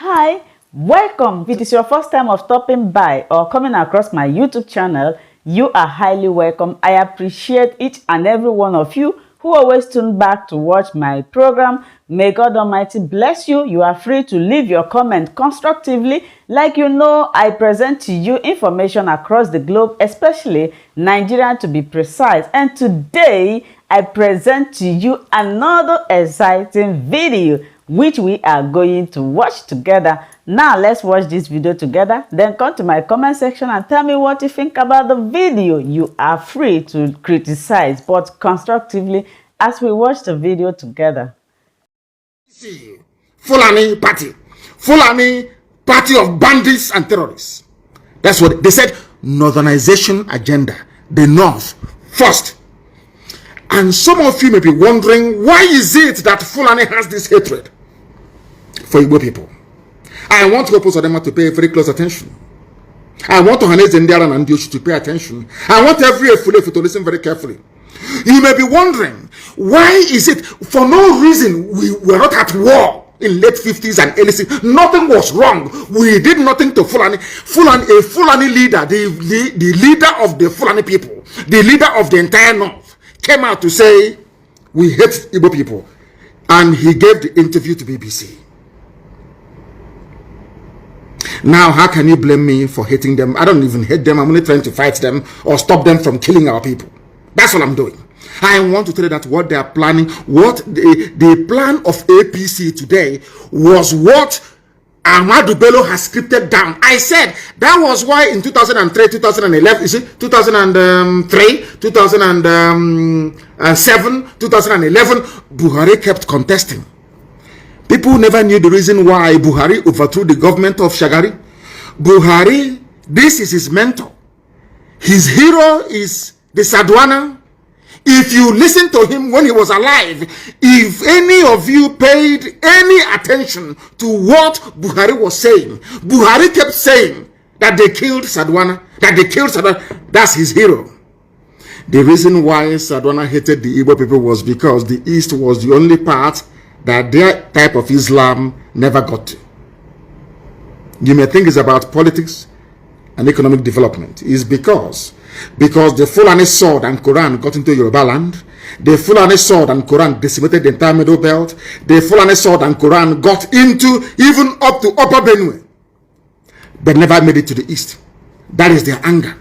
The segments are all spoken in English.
Hi, welcome. If it is your first time of stopping by or coming across my YouTube channel, you are highly welcome. I appreciate each and every one of you who always tune back to watch my program. May God Almighty bless you. You are free to leave your comment constructively. Like you know, I present to you information across the globe, especially Nigeria to be precise. And today, I present to you another exciting video which we are going to watch together. Now let's watch this video together, then come to my comment section and tell me what you think about the video. You are free to criticize, but constructively, as we watch the video together. Fulani party of bandits and terrorists. That's what they said. Northernization agenda, the North first. And some of you may be wondering, why is it that Fulani has this hatred for Igbo people? I want Hopo Sodema to pay very close attention. I want Ohaneze Ndiara and Ndioshi to pay attention. I want every Efulefu to listen very carefully. You may be wondering, why is it for no reason we were not at war in late 50s and early 60s? Nothing was wrong. We did nothing to Fulani. A Fulani leader, the leader of the Fulani people, the leader of the entire North, came out to say, we hate Igbo people. And he gave the interview to BBC. Now, how can you blame me for hating them? I don't even hate them. I'm only trying to fight them or stop them from killing our people. That's what I'm doing. I want to tell you that what they are planning, what the plan of APC today was what Ahmadu Bello has scripted down. I said that was why in 2003, 2011, you see, 2003, 2007, 2011, Buhari kept contesting. People never knew the reason why Buhari overthrew the government of Shagari. Buhari, this is his mentor. His hero is the Sadwana. If you listen to him when he was alive, if any of you paid any attention to what Buhari was saying, Buhari kept saying that they killed Sadwana, That's his hero. The reason why Sadwana hated the Igbo people was because the East was the only part that their type of Islam never got to. You may think it's about politics and economic development. It's because the Fulani sword and Quran got into Yoruba land. The Fulani sword and Quran decimated the entire Middle Belt. The Fulani sword and Quran got into even up to Upper Benue, but never made it to the East. That is their anger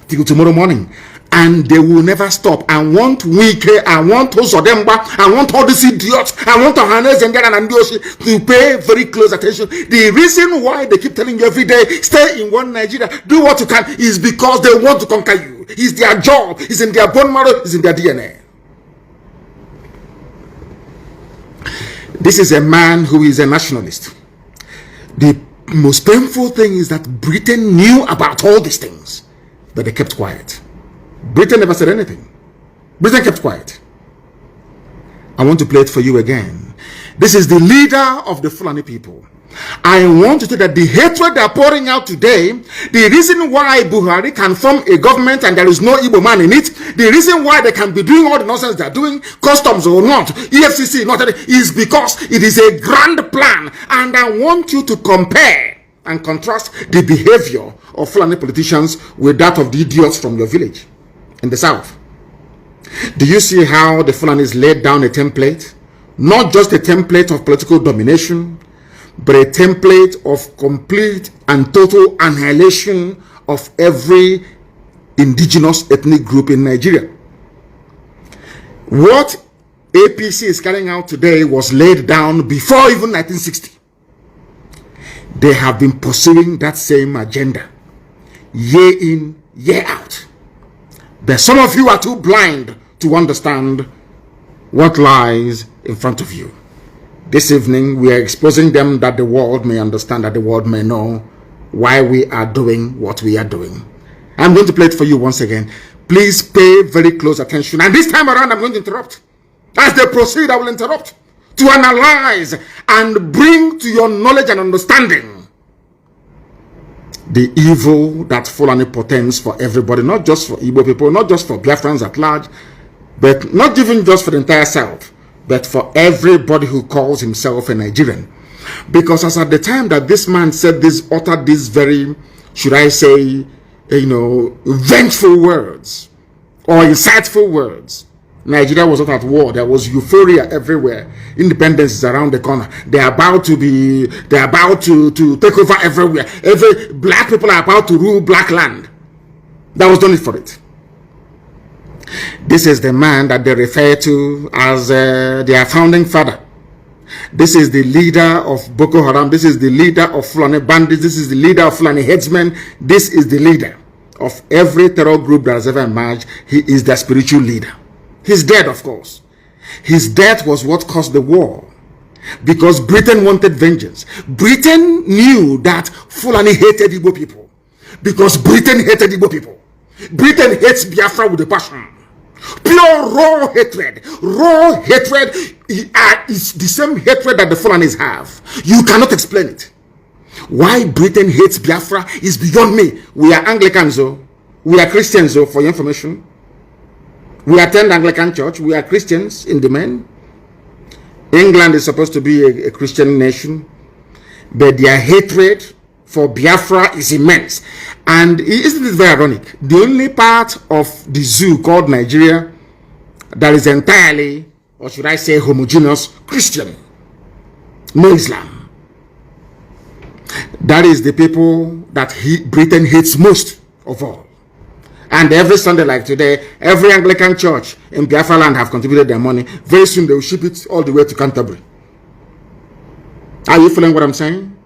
till tomorrow morning. And they will never stop. I want Wike, I want Osodemba, I want all these idiots, I want Ohaneze Ndiara and Ndioshi to pay very close attention. The reason why they keep telling you every day, stay in one Nigeria, do what you can, is because they want to conquer you. It's their job, it's in their bone marrow, it's in their DNA. This is a man who is a nationalist. The most painful thing is that Britain knew about all these things, but they kept quiet. Britain never said anything. Britain kept quiet. I want to play it for you again. This is the leader of the Fulani people. I want to tell you that the hatred they are pouring out today, the reason why Buhari can form a government and there is no Igbo man in it, the reason why they can be doing all the nonsense they are doing, customs or not, EFCC not, is because it is a grand plan. And I want you to compare and contrast the behavior of Fulani politicians with that of the idiots from your village in the south. Do you see how the Fulanis laid down a template? Not just a template of political domination, but a template of complete and total annihilation of every indigenous ethnic group in Nigeria. What APC is carrying out today was laid down before even 1960. They have been pursuing that same agenda, year in, year out. But some of you are too blind to understand what lies in front of you. This evening, we are exposing them that the world may understand, that the world may know why we are doing what we are doing. I'm going to play it for you once again. Please pay very close attention. And this time around, I'm going to interrupt. As they proceed, I will interrupt to analyze and bring to your knowledge and understanding the evil that Fulani portends for everybody, not just for Igbo people, not just for Biafrans at large, but not even just for the entire South, but for everybody who calls himself a Nigerian. Because as at the time that this man said this, uttered this very, should I say, vengeful words or insightful words, Nigeria was not at war. There was euphoria everywhere. Independence is around the corner. They're about to take over everywhere. Every black people are about to rule black land. That was done it for it. This is the man that they refer to as their founding father. This is the leader of Boko Haram. This is the leader of Fulani bandits. This is the leader of Fulani headsmen. This is the leader of every terror group that has ever emerged. He is their spiritual leader. He's dead, of course. His death was what caused the war. Because Britain wanted vengeance. Britain knew that Fulani hated Igbo people. Because Britain hated Igbo people. Britain hates Biafra with a passion. Pure raw hatred. Raw hatred is the same hatred that the Fulanis have. You cannot explain it. Why Britain hates Biafra is beyond me. We are Anglicans, though. We are Christians, though, for your information. We attend Anglican church. We are Christians in the main. England is supposed to be a Christian nation. But their hatred for Biafra is immense. And isn't it very ironic? The only part of the zoo called Nigeria that is entirely, or should I say, homogeneous Christian. No Islam. That is the people that Britain hates most of all. And every Sunday like today, every Anglican church in Biafra land have contributed their money. Very soon they will ship it all the way to Canterbury. Are you feeling what I'm saying?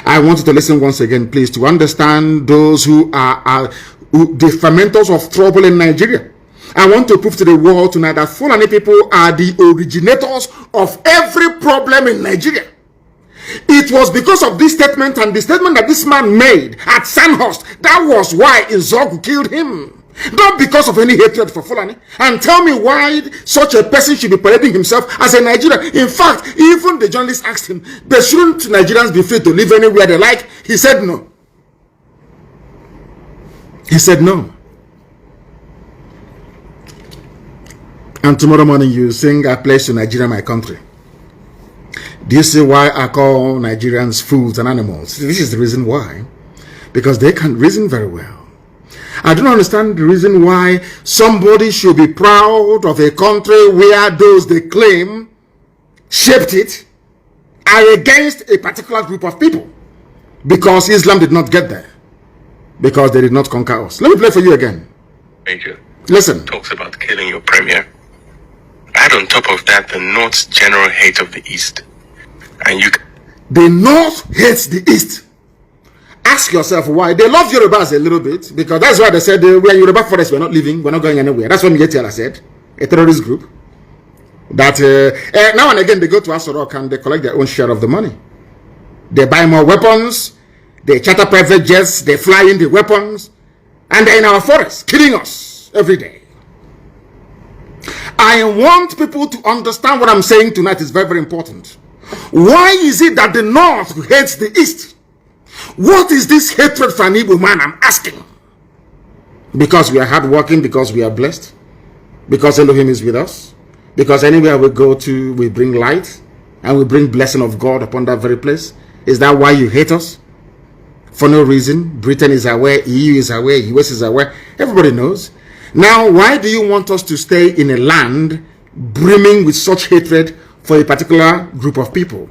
I want you to listen once again, please, to understand those who are the fermenters of trouble in Nigeria. I want to prove to the world tonight that Fulani people are the originators of every problem in Nigeria. It was because of this statement and the statement that this man made at Sandhurst. That was why Nzogu killed him. Not because of any hatred for Fulani. And tell me why such a person should be parading himself as a Nigerian. In fact, even the journalist asked him, but shouldn't Nigerians be free to live anywhere they like? He said no. He said no. And tomorrow morning you sing, I pledge to Nigeria, my country. Do you see why I call Nigerians fools and animals? This is the reason why. Because they can't reason very well. I don't understand the reason why somebody should be proud of a country where those they claim shaped it are against a particular group of people. Because Islam did not get there. Because they did not conquer us. Let me play for you again. Major. Listen. Talks about killing your premier. Add on top of that the North's general hate of the East. And the North hates the East. Ask yourself why. They love Yorubas a little bit, because that's why they said we are Yoruba forest, we're not leaving, we're not going anywhere. That's what Mietiala said, a terrorist group. That now and again they go to Asorok and they collect their own share of the money. They buy more weapons, they charter private jets, they fly in the weapons, and they're in our forests, killing us every day. I want people to understand what I'm saying tonight is very, very important. Why is it that the North hates the East? What is this hatred for an Igbo man? I'm asking. Because we are hardworking, because we are blessed, because Elohim is with us, because anywhere we go to, we bring light, and we bring blessing of God upon that very place. Is that why you hate us? For no reason. Britain is aware, EU is aware, US is aware. Everybody knows. Now, why do you want us to stay in a land brimming with such hatred for a particular group of people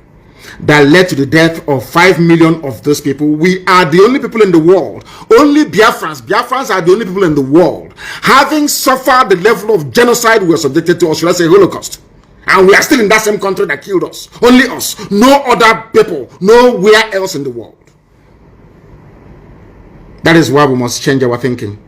that led to the death of 5 million of those people? We are the only people in the world, only Biafrans are the only people in the world having suffered the level of genocide we are subjected to, or should I say Holocaust. And we are still in that same country that killed us. Only us. No other people. Nowhere else in the world. That is why we must change our thinking.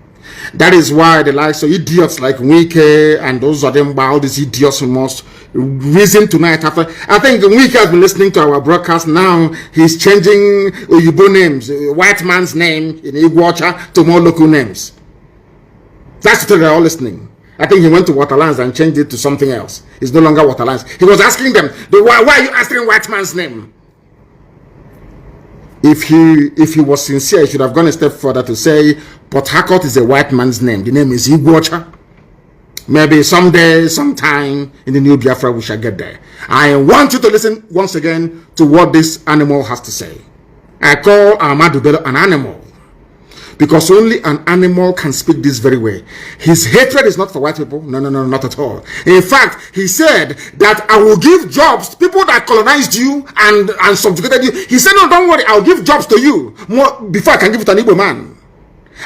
That is why the likes of idiots like Wike and those of them, all these idiots who must reason tonight after. I think Wike has been listening to our broadcast now. He's changing Oyibo names, white man's name in Iguacha to more local names. That's what they're all listening. I think he went to Waterlands and changed it to something else. It's no longer Waterlands. He was asking them, why are you answering white man's name? If he was sincere, he should have gone a step further to say, Port Harcourt is a white man's name. The name is Iguacha. Maybe someday, sometime in the new Biafra, we shall get there. I want you to listen once again to what this animal has to say. I call Ahmadu Bello an animal because only an animal can speak this very way. His hatred is not for white people. No, not at all. In fact, he said that I will give jobs to people that colonized you and subjugated you. He said, no, don't worry, I'll give jobs to you more before I can give it to an Igbo man.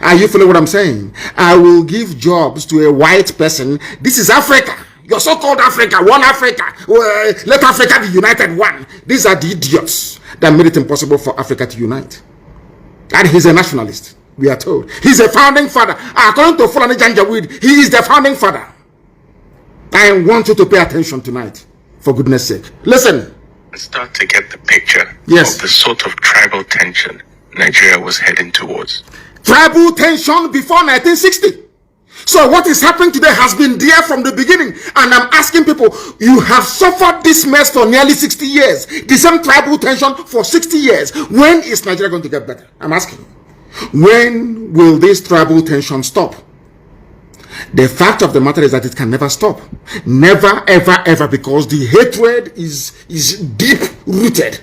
Are you feeling what I'm saying? I will give jobs to a white person. This is Africa. Your so-called Africa, one Africa. Let Africa be united one. These are the idiots that made it impossible for Africa to unite. And he's a nationalist, we are told. He's a founding father. According to Fulani Janjaweed, he is the founding father. I want you to pay attention tonight, for goodness sake. Listen. Start to get the picture of the sort of tribal tension Nigeria was heading towards. Tribal tension before 1960. So what is happening today has been there from the beginning. And I'm asking people, you have suffered this mess for nearly 60 years. The same tribal tension for 60 years. When is Nigeria going to get better? I'm asking. When will this tribal tension stop? The fact of the matter is that it can never stop. Never, ever, ever, because the hatred is deep rooted.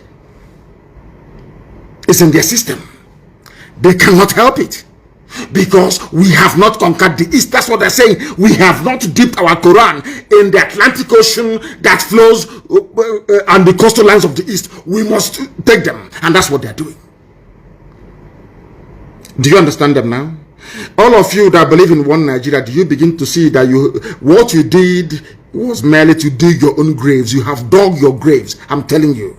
It's in their system. They cannot help it. Because we have not conquered the East. That's what they're saying. We have not dipped our Quran in the Atlantic Ocean that flows on the coastal lines of the East. We must take them. And that's what they're doing. Do you understand them now? All of you that believe in one Nigeria, do you begin to see that what you did was merely to dig your own graves? You have dug your graves. I'm telling you.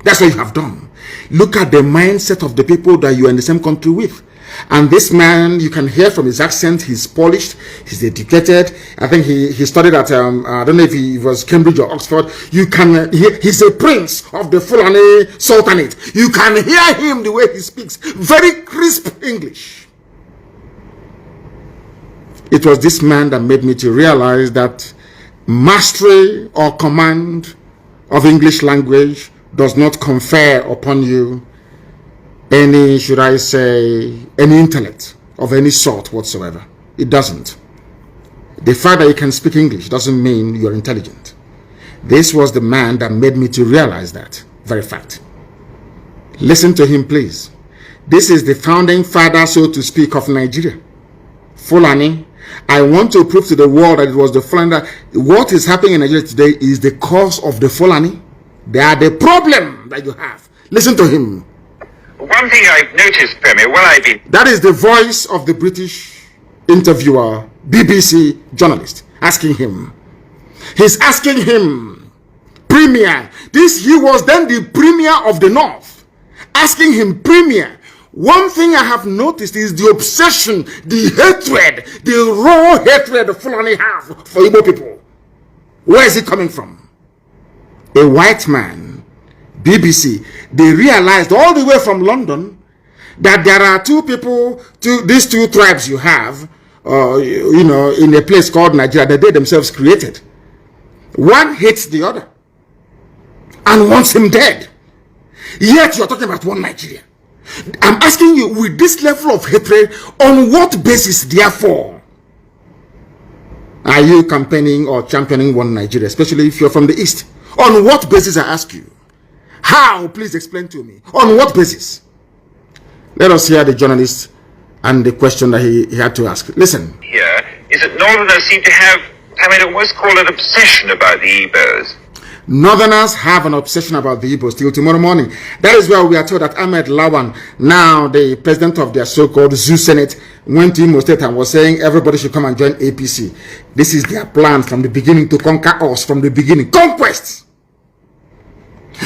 That's what you have done. Look at the mindset of the people that you are in the same country with. And this man, you can hear from his accent, he's polished, he's educated. I think he studied at, I don't know if he was Cambridge or Oxford. You can hear, he's a prince of the Fulani Sultanate. You can hear him the way he speaks. Very crisp English. It was this man that made me to realize that mastery or command of English language does not confer upon you any, should I say, any intellect of any sort whatsoever. It doesn't. The fact that you can speak English doesn't mean you're intelligent. This was the man that made me to realize that very fact. Listen to him, please. This is the founding father, so to speak, of Nigeria. Fulani. I want to prove to the world that it was the Fulani. That what is happening in Nigeria today is the cause of the Fulani. They are the problem that you have. Listen to him. One thing I've noticed, Premier, that is the voice of the British interviewer, BBC journalist, asking him. He's asking him, Premier, he was then the Premier of the North, asking him, Premier, one thing I have noticed is the obsession, the hatred, the raw hatred the Fulani have for Igbo people. Where is it coming from? A white man. BBC, they realized all the way from London that there are two people, these two tribes you have, in a place called Nigeria that they themselves created. One hates the other and wants him dead. Yet you're talking about one Nigeria. I'm asking you, with this level of hatred, on what basis, therefore, are you campaigning or championing one Nigeria, especially if you're from the East? On what basis, I ask you? How? Please explain to me. On what basis? Let us hear the journalist and the question that he had to ask. Listen. Here is that Northerners seem to have, almost call it obsession about the Igbos. Northerners have an obsession about the Igbos till tomorrow morning. That is where we are told that Ahmed Lawan, now the president of their so-called Zoo Senate, went to Imo State and was saying everybody should come and join APC. This is their plan from the beginning to conquer us from the beginning. Conquest!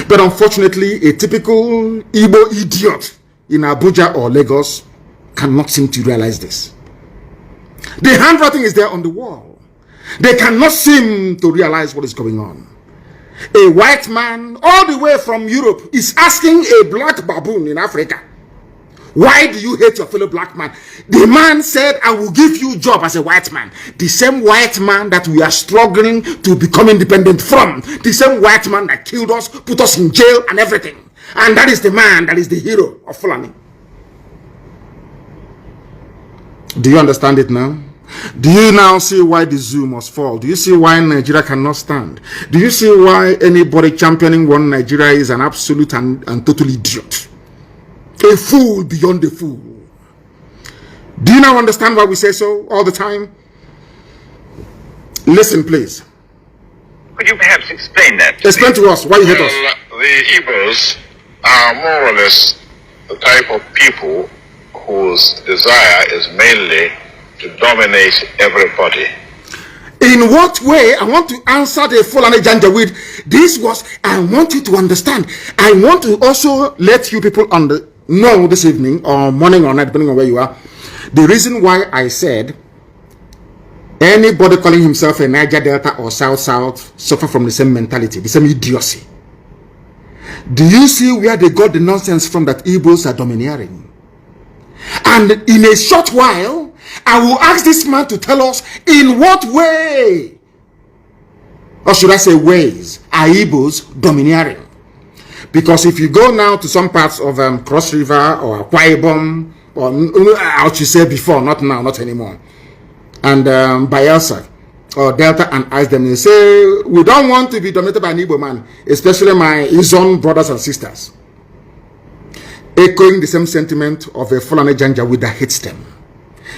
But unfortunately, a typical Igbo idiot in Abuja or Lagos cannot seem to realize this. The handwriting is there on the wall. They cannot seem to realize what is going on. A white man all the way from Europe is asking a black baboon in Africa, why do you hate your fellow black man? The man said, I will give you a job as a white man. The same white man that we are struggling to become independent from. The same white man that killed us, put us in jail and everything. And that is the man that is the hero of Fulani. Do you understand it now? Do you now see why the zoo must fall? Do you see why Nigeria cannot stand? Do you see why anybody championing one Nigeria is an absolute and total idiot? A fool beyond a fool. Do you now understand why we say so all the time? Listen, please. Could you perhaps explain that? Explain to us why you hate us. The Igbos are more or less the type of people whose desire is mainly to dominate everybody. In what way? I want to answer the Fulani Janjaweed. This was, I want you to understand. I want to also let you people know this evening or morning or night, depending on where you are, the reason why I said anybody calling himself a Niger Delta or South suffer from the same mentality, the same idiocy. Do you see where they got the nonsense from that Igbos are domineering? And in a short while, I will ask this man to tell us in what way, or should I say ways, are Igbos domineering? Because if you go now to some parts of Cross River or Akwa Ibom, or I should say before, not now, not anymore, and Bayelsa or Delta, and ask them, they say, we don't want to be dominated by an Igbo man, especially my Izon brothers and sisters. Echoing the same sentiment of a Fulani Janjaweed that hates them.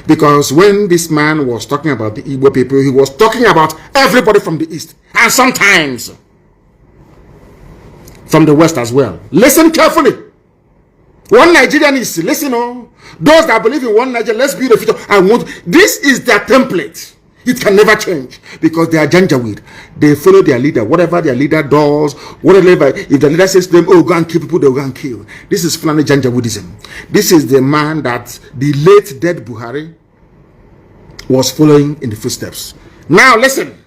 Because when this man was talking about the Igbo people, he was talking about everybody from the East, and sometimes from the West as well. Listen carefully. One Nigerian is, listen, oh, those that believe in one Nigeria, let's build a future. This is their template. It can never change because they are Janjaweed. They follow their leader. Whatever their leader does, whatever, if the leader says to them, oh, go and kill people, they'll go and kill. This is Fulani Janjaweedism. This is the man that the late dead Buhari was following in the footsteps. Now listen,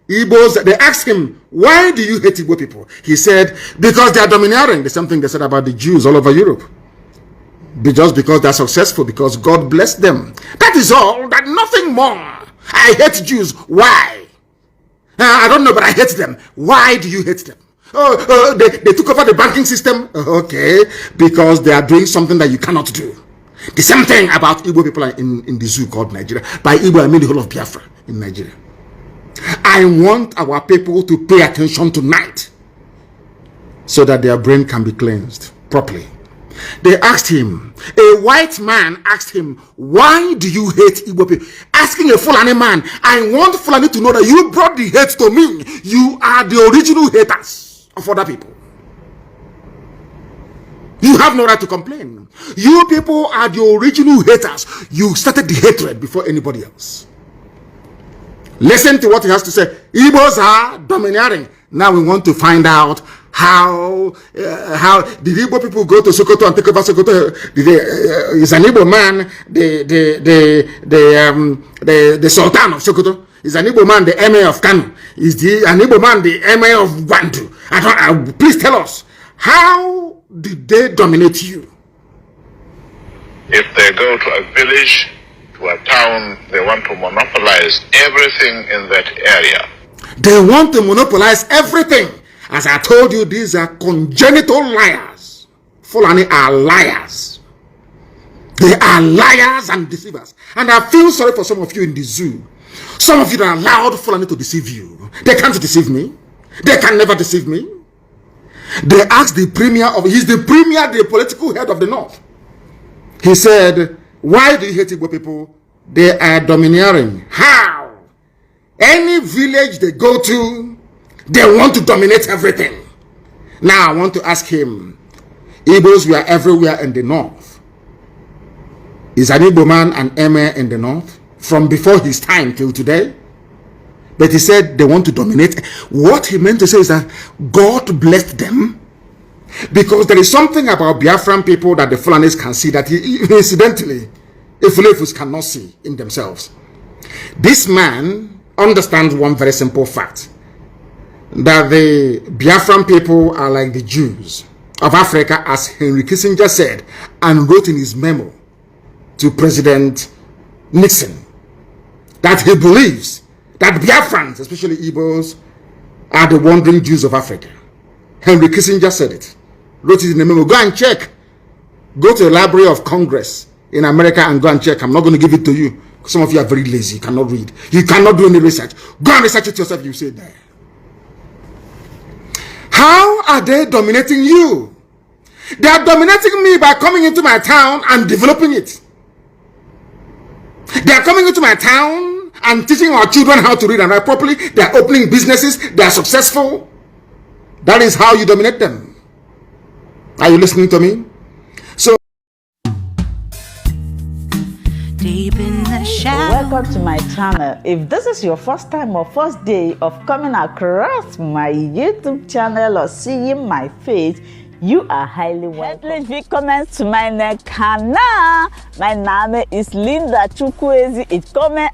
Igbos, they asked him, why do you hate Igbo people? He said, because they are domineering. The same thing they said about the Jews all over Europe. Just because they are successful, because God blessed them. That is all, that nothing more. I hate Jews. Why? I don't know, but I hate them. Why do you hate them? They took over the banking system. Okay, because they are doing something that you cannot do. The same thing about Igbo people in the zoo called Nigeria. By Igbo, I mean the whole of Biafra in Nigeria. I want our people to pay attention tonight so that their brain can be cleansed properly. They asked him, a white man asked him, why do you hate Igbo people? Asking a Fulani man, I want Fulani to know that you brought the hate to me. You are the original haters of other people. You have no right to complain. You people are the original haters. You started the hatred before anybody else. Listen to what he has to say. Igbos are domineering. Now we want to find out how did Igbo people go to Sokoto and take over Sokoto? Is an Igbo man the Sultan of Sokoto? Is an Igbo man the Emir of Kanu? Is an Igbo man the Emir of Gwandu? Please tell us, how did they dominate you? If they go to a village, to a town, they want to monopolize everything in that area. They want to monopolize everything. As I told you, these are congenital liars. Fulani are liars. They are liars and deceivers. And I feel sorry for some of you in the zoo. Some of you that allowed Fulani to deceive you. They can't deceive me. They can never deceive me. They asked the premier he's the premier, the political head of the North. He said, why do you hate Igbo people? They are domineering. How? Any village they go to, they want to dominate everything. Now I want to ask him, Igbos were everywhere in the North. Is an Igbo man an emir in the North? From before his time till today? But he said they want to dominate. What he meant to say is that God blessed them. Because there is something about Biafran people that the Fulanis can see that incidentally, Ifulefus cannot see in themselves. This man understands one very simple fact. That the Biafran people are like the Jews of Africa, as Henry Kissinger said and wrote in his memo to President Nixon, that he believes that Biafrans, especially Igbos, are the wandering Jews of Africa. Henry Kissinger said it, wrote it in the memo. Go and check. Go to the Library of Congress in America and go and check. I'm not going to give it to you. Some of you are very lazy, you cannot read. You cannot do any research. Go and research it yourself, you say there. How are they dominating you? They are dominating me by coming into my town and developing it. They are coming into my town and teaching our children how to read and write properly. They are opening businesses. They are successful. That is how you dominate them. Are you listening to me? So, deep in the shadow. Welcome to my channel. If this is your first time or first day of coming across my YouTube channel or seeing my face, you are highly welcome. Please willkommen to my kanal. My name is Linda Chukwuezi. It's coming